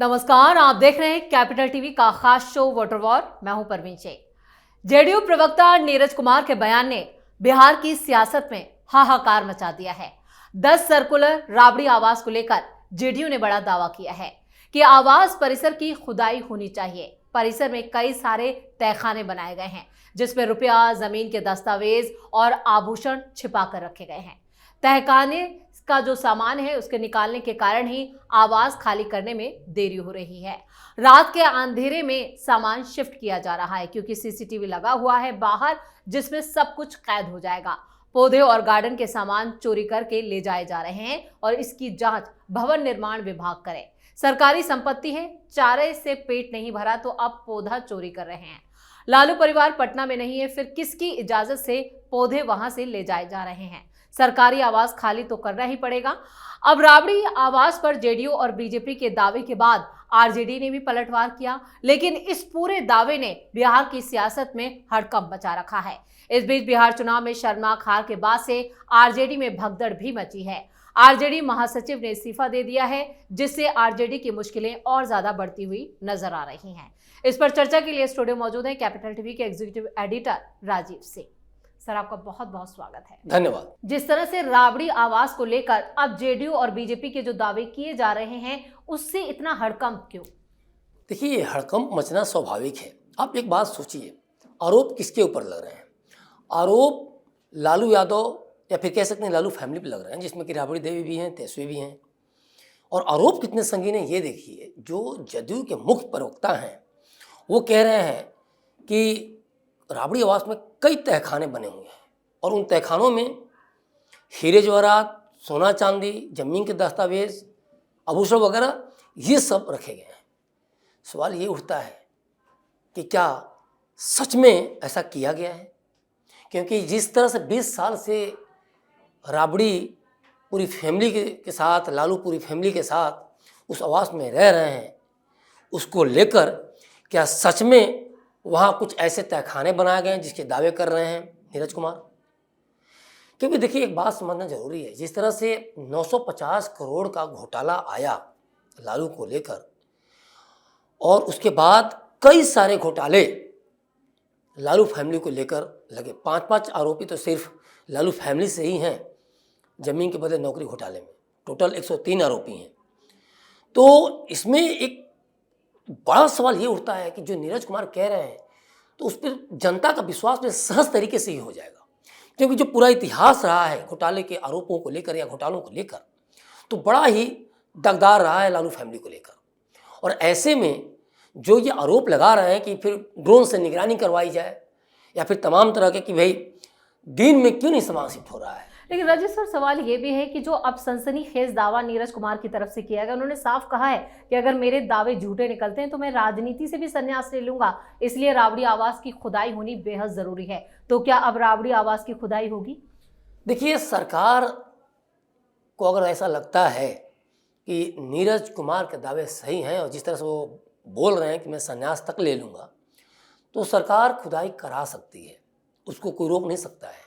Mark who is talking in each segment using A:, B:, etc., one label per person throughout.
A: नमस्कार, आप देख रहे हैं कैपिटल टीवी का खास शो वाटर वॉर। मैं हूं परवीन शेख। जेडीयू प्रवक्ता नीरज कुमार के बयान ने बिहार की सियासत में हाहाकार मचा दिया है। 10 सर्कुलर राबड़ी आवास को लेकर जेडीयू ने बड़ा दावा किया है कि आवास परिसर की खुदाई होनी चाहिए। परिसर में कई सारे तहखाने बनाए गए हैं जिसमें रुपया, जमीन के दस्तावेज और आभूषण छिपा कर रखे गए हैं। तहखाने का जो सामान है उसके निकालने के कारण ही आवास खाली करने में देरी हो रही है। रात के अंधेरे में सामान शिफ्ट किया जा रहा है क्योंकि सीसीटीवी लगा हुआ है बाहर, जिसमें सब कुछ कैद हो जाएगा। पौधे और गार्डन के सामान चोरी करके ले जाए जा रहे हैं और इसकी जांच भवन निर्माण विभाग करे। सरकारी संपत्ति है, चारे से पेट नहीं भरा तो अब पौधा चोरी कर रहे हैं। लालू परिवार पटना में नहीं है, फिर किसकी इजाजत से पौधे वहां से ले जाए जा रहे हैं? सरकारी आवास खाली तो करना ही पड़ेगा। अब राबड़ी आवास पर जेडीयू और बीजेपी के दावे के बाद आरजेडी ने भी पलटवार किया, लेकिन इस पूरे दावे ने बिहार की सियासत में हड़कंप मचा रखा है। इस बीच बिहार चुनाव में शर्मनाक हार के बाद से आरजेडी में भगदड़ भी मची है। आरजेडी महासचिव ने इस्तीफा दे दिया है, जिससे आरजेडी की मुश्किलें और ज्यादा बढ़ती हुई नजर आ रही हैं। इस पर चर्चा के लिए स्टूडियो मौजूद है कैपिटल टीवी के executive editor Rajeev Singh. Sir, आपका बहुत बहुत स्वागत है।
B: धन्यवाद।
A: जिस तरह से राबड़ी आवास को लेकर अब जेडीयू और बीजेपी के जो दावे किए जा रहे हैं, उससे इतना हड़कंप क्यों?
B: देखिए, ये हड़कंप मचना स्वाभाविक है। आप एक बात सोचिए, आरोप किसके ऊपर लग रहे हैं? आरोप लालू यादव या फिर कह सकते हैं लालू फैमिली पे लग रहे हैं, जिसमें कि राबड़ी देवी भी हैं, तेजस्वी भी हैं। और आरोप कितने संगीन है ये देखिए। जो जदयू के मुख्य प्रवक्ता हैं वो कह रहे हैं कि राबड़ी आवास में कई तहखाने बने हुए हैं और उन तहखानों में हीरे जवाहरात, सोना चांदी, जमीन के दस्तावेज, आभूषण वगैरह ये सब रखे गए हैं। सवाल ये उठता है कि क्या सच में ऐसा किया गया है? क्योंकि जिस तरह से 20 साल से राबड़ी पूरी फैमिली के साथ, लालू पूरी फैमिली के साथ उस आवास में रह रहे हैं, उसको लेकर क्या सच में वहाँ कुछ ऐसे तहखाने बनाए गए हैं जिसके दावे कर रहे हैं नीरज कुमार? क्योंकि देखिए, एक बात समझना जरूरी है। जिस तरह से 950 करोड़ का घोटाला आया लालू को लेकर और उसके बाद कई सारे घोटाले लालू फैमिली को लेकर लगे, 5-5 आरोपी तो सिर्फ लालू फैमिली से ही हैं जमीन के बदले नौकरी घोटाले में। टोटल 103 आरोपी हैं। तो इसमें एक बड़ा सवाल ये उठता है कि जो नीरज कुमार कह रहे हैं तो उस पर जनता का विश्वास में सहज तरीके से ही हो जाएगा, क्योंकि जो पूरा इतिहास रहा है घोटाले के आरोपों को लेकर या घोटालों को लेकर, तो बड़ा ही दागदार रहा है लालू फैमिली को लेकर। और ऐसे में जो ये आरोप लगा रहे हैं कि फिर ड्रोन से निगरानी करवाई जाए या फिर तमाम तरह के कि भाई दिन में क्यों नहीं सामान शिफ्ट हो रहा है।
A: लेकिन राजेश सर, सवाल ये भी है कि जो अब सनसनीखेज दावा नीरज कुमार की तरफ से किया गया, उन्होंने साफ कहा है कि अगर मेरे दावे झूठे निकलते हैं तो मैं राजनीति से भी संन्यास ले लूंगा, इसलिए राबड़ी आवास की खुदाई होनी बेहद जरूरी है। तो क्या अब राबड़ी आवास की खुदाई होगी?
B: देखिए, सरकार को अगर ऐसा लगता है कि नीरज कुमार के दावे सही हैं और जिस तरह से वो बोल रहे हैं कि मैं संन्यास तक ले लूँगा, तो सरकार खुदाई करा सकती है, उसको कोई रोक नहीं सकता है।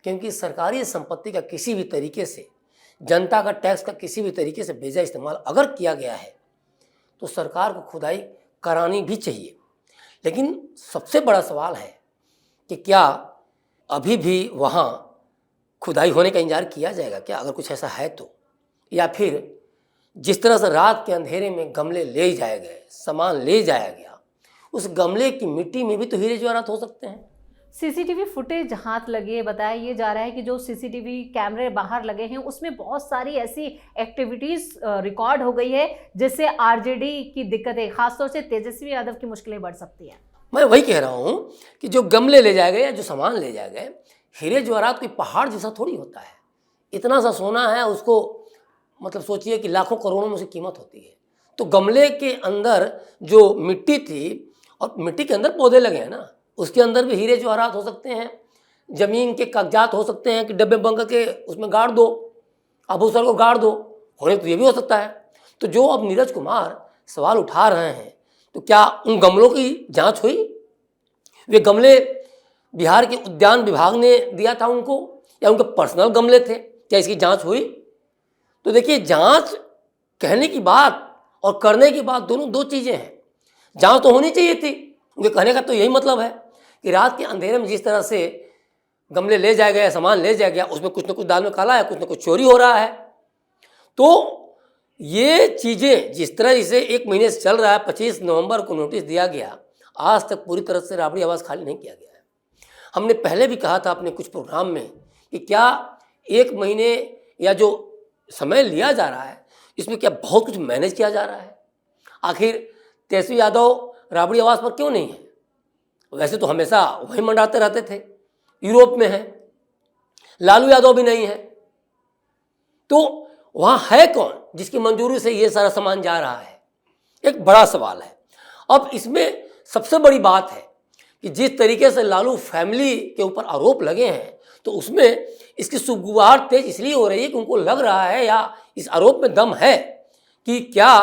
B: क्योंकि सरकारी संपत्ति का किसी भी तरीके से, जनता का टैक्स का किसी भी तरीके से बेजा इस्तेमाल अगर किया गया है तो सरकार को खुदाई करानी भी चाहिए। लेकिन सबसे बड़ा सवाल है कि क्या अभी भी वहाँ खुदाई होने का इंतजार किया जाएगा क्या, अगर कुछ ऐसा है तो? या फिर जिस तरह से रात के अंधेरे में गमले ले जाए गए, सामान ले जाया गया, उस गमले की मिट्टी में भी तो हीरे जवाहरात हो सकते हैं।
A: सीसीटीवी फुटेज हाथ लगी है। बताया ये जा रहा है कि जो सीसीटीवी कैमरे बाहर लगे हैं उसमें बहुत सारी ऐसी एक्टिविटीज रिकॉर्ड हो गई है जिससे आरजेडी की दिक्कतें, खासतौर से तेजस्वी यादव की मुश्किलें बढ़ सकती हैं।
B: मैं वही कह रहा हूँ कि जो गमले ले जाए गए या जो सामान ले जाए गए, हीरे जवाहरात कोई पहाड़ जैसा थोड़ी होता है। इतना सा सोना है, उसको मतलब सोचिए कि लाखों करोड़ों में उसकी कीमत होती है। तो गमले के अंदर जो मिट्टी थी और मिट्टी के अंदर पौधे लगे हैं ना, उसके अंदर भी हीरे जवाहरात हो सकते हैं, जमीन के कागजात हो सकते हैं कि डब्बे बंद करके उसमें गाड़ दो, आभूषण को गाड़ दो, होने तो ये भी हो सकता है। तो जो अब नीरज कुमार सवाल उठा रहे हैं, तो क्या उन गमलों की जांच हुई? वे गमले बिहार के उद्यान विभाग ने दिया था उनको या उनके पर्सनल गमले थे? क्या इसकी जांच हुई? तो देखिए, जांच कहने की बात और करने की बात दोनों दो चीज़ें हैं। जांच तो होनी चाहिए थी। उनके कहने का तो यही मतलब है कि रात के अंधेरे में जिस तरह से गमले ले जाया गया, सामान ले जाया गया, उसमें कुछ ना कुछ दाल में काला है, कुछ ना कुछ चोरी हो रहा है। तो ये चीज़ें जिस तरह इसे 1 महीने से चल रहा है, 25 नवंबर को नोटिस दिया गया, आज तक पूरी तरह से राबड़ी आवास खाली नहीं किया गया है। हमने पहले भी कहा था अपने कुछ प्रोग्राम में कि क्या 1 महीने या जो समय लिया जा रहा है इसमें क्या बहुत कुछ मैनेज किया जा रहा है? आखिर तेजस्वी यादव राबड़ी आवास पर क्यों नहीं है? वैसे तो हमेशा वही मंडराते रहते थे, यूरोप में है। लालू यादव भी नहीं है, तो वहाँ है कौन जिसकी मंजूरी से ये सारा सामान जा रहा है? एक बड़ा सवाल है। अब इसमें सबसे बड़ी बात है कि जिस तरीके से लालू फैमिली के ऊपर आरोप लगे हैं, तो उसमें इसकी सुगबुगाहट तेज इसलिए हो रही है कि उनको लग रहा है या इस आरोप में दम है कि क्या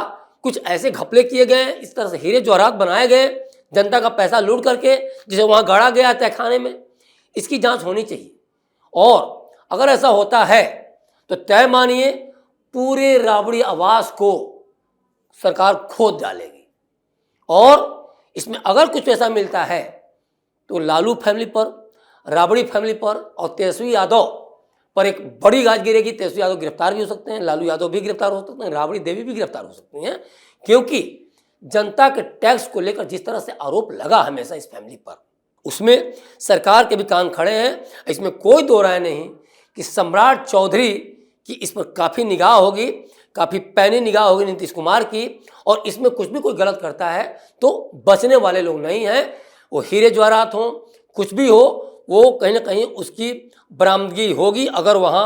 B: कुछ ऐसे घपले किए गए, इस तरह से हीरे जवाहरात बनाए गए, जनता का पैसा लूट करके जिसे वहाँ गाड़ा गया तहखाने में। इसकी जांच होनी चाहिए, और अगर ऐसा होता है तो तय मानिए पूरे राबड़ी आवास को सरकार खोद डालेगी। और इसमें अगर कुछ ऐसा मिलता है तो लालू फैमिली पर, राबड़ी फैमिली पर और तेजस्वी यादव पर एक बड़ी गाज गिरेगी। तेजस्वी यादव गिरफ्तार भी हो सकते हैं, लालू यादव भी गिरफ्तार हो सकते हैं, राबड़ी देवी भी गिरफ्तार हो सकती हैं, क्योंकि जनता के टैक्स को लेकर जिस तरह से आरोप लगा हमेशा इस फैमिली पर, उसमें सरकार के भी कान खड़े हैं। इसमें कोई दो राय नहीं कि सम्राट चौधरी की इस पर काफ़ी निगाह होगी, काफ़ी पैनी निगाह होगी नीतीश कुमार की, और इसमें कुछ भी कोई गलत करता है तो बचने वाले लोग नहीं हैं। वो हीरे जवाहरात हों, कुछ भी हो, वो कहीं ना कहीं उसकी बरामदगी होगी। अगर वहाँ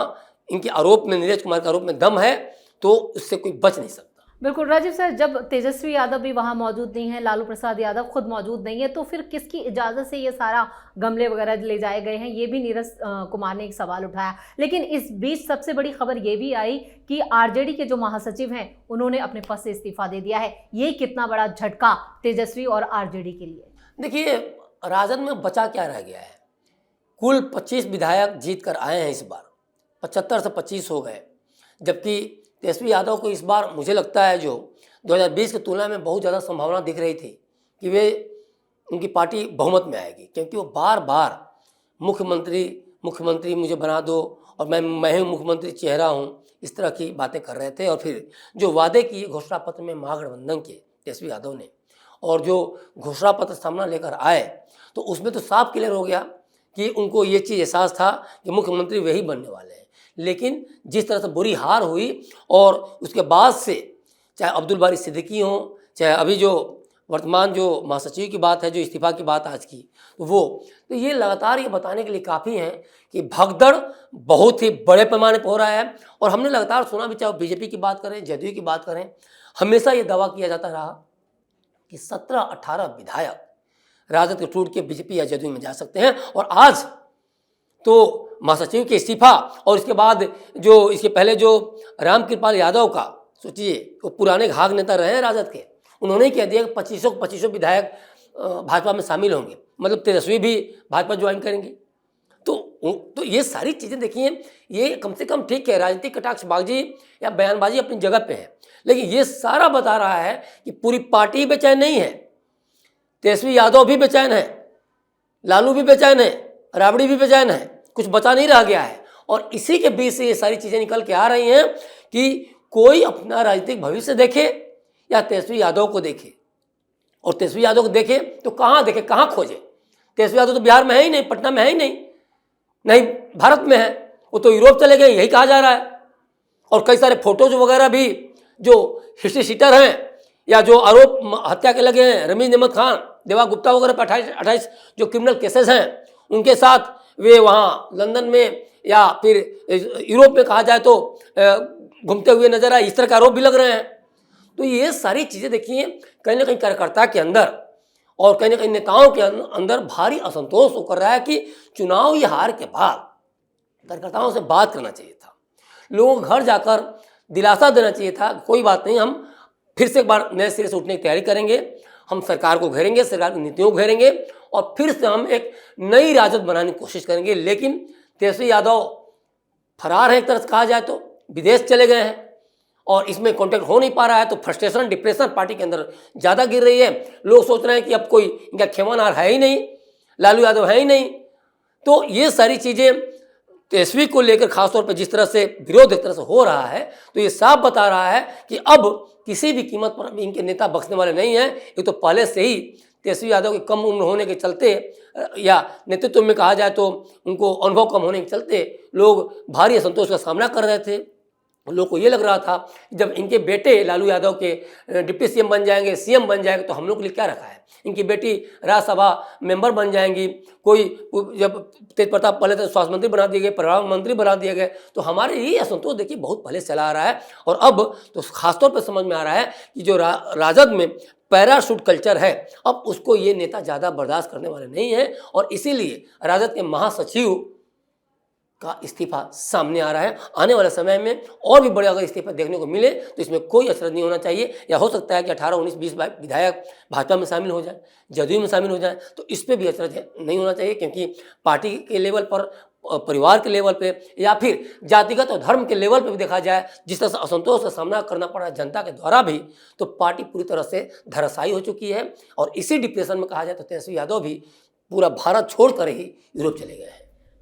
B: इनके आरोप में, नीरज कुमार के आरोप में दम है, तो उससे कोई बच नहीं सकता।
A: बिल्कुल राजीव सर, जब तेजस्वी यादव भी वहाँ मौजूद नहीं है, लालू प्रसाद यादव खुद मौजूद नहीं है, तो फिर किसकी इजाज़त से ये सारा गमले वगैरह ले जाए गए हैं? ये भी नीरज कुमार ने एक सवाल उठाया। लेकिन इस बीच सबसे बड़ी खबर ये भी आई कि आरजेडी के जो महासचिव हैं उन्होंने अपने पद से इस्तीफा दे दिया है। ये कितना बड़ा झटका तेजस्वी और आरजेडी के लिए?
B: देखिए, राजद में बचा क्या रह गया है? कुल 25 विधायक जीत कर आए हैं इस बार, 75 से 25 हो गए, जबकि तेजस्वी यादव को इस बार मुझे लगता है जो 2020 की तुलना में बहुत ज़्यादा संभावना दिख रही थी कि वे, उनकी पार्टी बहुमत में आएगी, क्योंकि वो बार बार मुख्यमंत्री मुझे बना दो और मैं ही मुख्यमंत्री चेहरा हूँ, इस तरह की बातें कर रहे थे। और फिर जो वादे किए घोषणा पत्र में महागठबंधन के तेजस्वी यादव ने, और जो घोषणा पत्र सामना लेकर आए, तो उसमें तो साफ क्लियर हो गया कि उनको ये चीज़ एहसास था कि मुख्यमंत्री वही बनने वाले हैं। लेकिन जिस तरह से बुरी हार हुई, और उसके बाद से चाहे अब्दुल बारी सिद्दीकी हों, चाहे अभी जो वर्तमान जो महासचिव की बात है, जो इस्तीफा की बात आज की, तो ये लगातार ये बताने के लिए काफ़ी हैं कि भगदड़ बहुत ही बड़े पैमाने पर हो रहा है। और हमने लगातार सुना भी, चाहे बीजेपी की बात करें, जदयू की बात करें, हमेशा ये दावा किया जाता रहा कि 17-18 विधायक राजद के टूट के बीजेपी या जदयू में जा सकते हैं। और आज तो महासचिव के इस्तीफा, और इसके बाद जो इसके पहले जो रामकृपाल यादव का, सोचिए वो पुराने घाघ नेता रहे हैं राजद के, उन्होंने कह दिया कि 2500 विधायक भाजपा में शामिल होंगे, मतलब तेजस्वी भी भाजपा ज्वाइन करेंगे। तो ये सारी चीज़ें देखिए, ये कम से कम ठीक है, राजनीतिक कटाक्षबाजी या बयानबाजी अपनी जगह पे है, लेकिन ये सारा बता रहा है कि पूरी पार्टी बेचैन नहीं है। तेजस्वी यादव भी बेचैन है, लालू भी बेचैन है, राबड़ी भी बेचैन है, कुछ बचा नहीं रह गया है। और इसी के बीच से ये सारी चीज़ें निकल के आ रही हैं कि कोई अपना राजनीतिक भविष्य देखे या तेजस्वी यादव को देखे। और तेजस्वी यादव को देखे तो कहाँ देखे, कहाँ खोजे? तेजस्वी यादव तो बिहार में है ही नहीं, पटना में है ही नहीं भारत में है, वो तो यूरोप चले गए, यही कहा जा रहा है। और कई सारे फोटोज वगैरह भी जो हिस्ट्री शीटर हैं या जो आरोप हत्या के लगे हैं, रमीज अहमद खान, देवा गुप्ता वगैरह पर 28 जो क्रिमिनल केसेस हैं, उनके साथ वे वहाँ लंदन में या फिर यूरोप में कहा जाए तो घूमते हुए नजर आए, इस तरह के आरोप भी लग रहे हैं। तो ये सारी चीज़ें देखिए, कहीं ना कहीं कार्यकर्ता के अंदर और कहीं ना कहीं नेताओं के अंदर भारी असंतोष होकर रहा है कि चुनाव ये हार के बाद कार्यकर्ताओं से बात करना चाहिए था, लोगों को घर जाकर दिलासा देना चाहिए था, कोई बात नहीं, हम फिर से एक बार नए सिरे से उठने की तैयारी करेंगे, हम सरकार को घेरेंगे, सरकार की नीतियों को घेरेंगे और फिर से हम एक नई राजद बनाने की कोशिश करेंगे। लेकिन तेजस्वी यादव फरार है, एक तरह से कहा जाए तो विदेश चले गए हैं और इसमें कांटेक्ट हो नहीं पा रहा है, तो फ्रस्ट्रेशन डिप्रेशन पार्टी के अंदर ज़्यादा गिर रही है। लोग सोच रहे हैं कि अब कोई इनका खेमानार है ही नहीं, लालू यादव है ही नहीं। तो ये सारी चीज़ें तेजस्वी को लेकर खासतौर पर जिस तरह से विरोध एक तरह से हो रहा है, तो ये साफ बता रहा है कि अब किसी भी कीमत पर अभी इनके नेता बख्शने वाले नहीं हैं। ये तो पहले से ही तेजस्वी यादव की कम उम्र होने के चलते या नेतृत्व में कहा जाए तो उनको अनुभव कम होने के चलते लोग भारी असंतोष का सामना कर रहे थे। लोग को ये लग रहा था कि जब इनके बेटे लालू यादव के डिप्टी सीएम बन जाएंगे, सीएम बन जाएंगे, तो हम लोग के लिए क्या रखा है। इनकी बेटी राज्यसभा मेंबर बन जाएंगी, कोई जब तेज प्रताप पहले तो स्वास्थ्य मंत्री बना दिए गए, परिवहन मंत्री बना दिए गए, तो हमारे ये असंतोष देखिए बहुत पहले चला आ रहा है। और अब तो खासतौर पर समझ में आ रहा है कि जो राजद में पैराशूट कल्चर है, अब उसको ये नेता ज़्यादा बर्दाश्त करने वाले नहीं है। और इसीलिए राजद के महासचिव का इस्तीफा सामने आ रहा है। आने वाले समय में और भी बड़े अगर इस्तीफा देखने को मिले तो इसमें कोई अचरज नहीं होना चाहिए। या हो सकता है कि 18, 19, 20 विधायक भाजपा में शामिल हो जाए, जदयू में शामिल हो जाए, तो इस पर भी अचरज नहीं होना चाहिए, क्योंकि पार्टी के लेवल पर, परिवार के लेवल पे, या फिर जातिगत और धर्म के लेवल पे भी देखा जाए, जिस तरह से असंतोष का सामना करना पड़ा जनता के द्वारा भी, तो पार्टी पूरी तरह से धराशायी हो चुकी है। और इसी डिप्रेशन में कहा जाए तो तेजस्वी यादव भी पूरा भारत छोड़कर ही यूरोप चले गए हैं।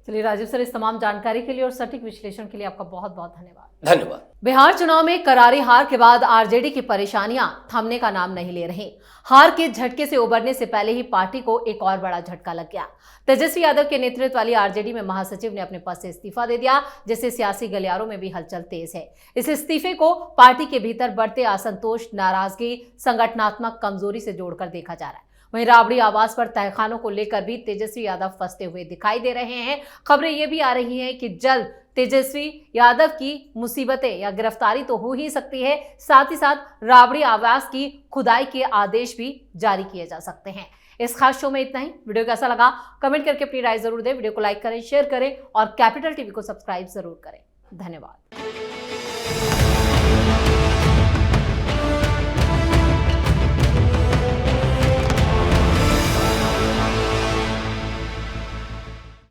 A: चलिए राजीव सर, इस तमाम जानकारी के लिए और सटीक विश्लेषण के लिए आपका बहुत बहुत धन्यवाद।
B: धन्यवाद।
A: बिहार चुनाव में करारी हार के बाद आरजेडी की परेशानियां थमने का नाम नहीं ले रही। हार के झटके से उबरने से पहले ही पार्टी को एक और बड़ा झटका लग गया। तेजस्वी यादव के नेतृत्व वाली आरजेडी में महासचिव ने अपने पद से इस्तीफा दे दिया, जिससे सियासी गलियारों में भी हलचल तेज है। इस इस्तीफे को पार्टी के भीतर बढ़ते असंतोष, नाराजगी, संगठनात्मक कमजोरी से जोड़कर देखा जा रहा है। वहीं राबड़ी आवास पर तहखानों को लेकर भी तेजस्वी यादव फंसते हुए दिखाई दे रहे हैं। खबरें ये भी आ रही हैं कि जल्द तेजस्वी यादव की मुसीबतें या गिरफ्तारी तो हो ही सकती है, साथ ही साथ राबड़ी आवास की खुदाई के आदेश भी जारी किए जा सकते हैं। इस खास शो में इतना ही। वीडियो कैसा लगा कमेंट करके अपनी राय जरूर दें। वीडियो को लाइक करें, शेयर करें और कैपिटल टीवी को सब्सक्राइब जरूर करें। धन्यवाद।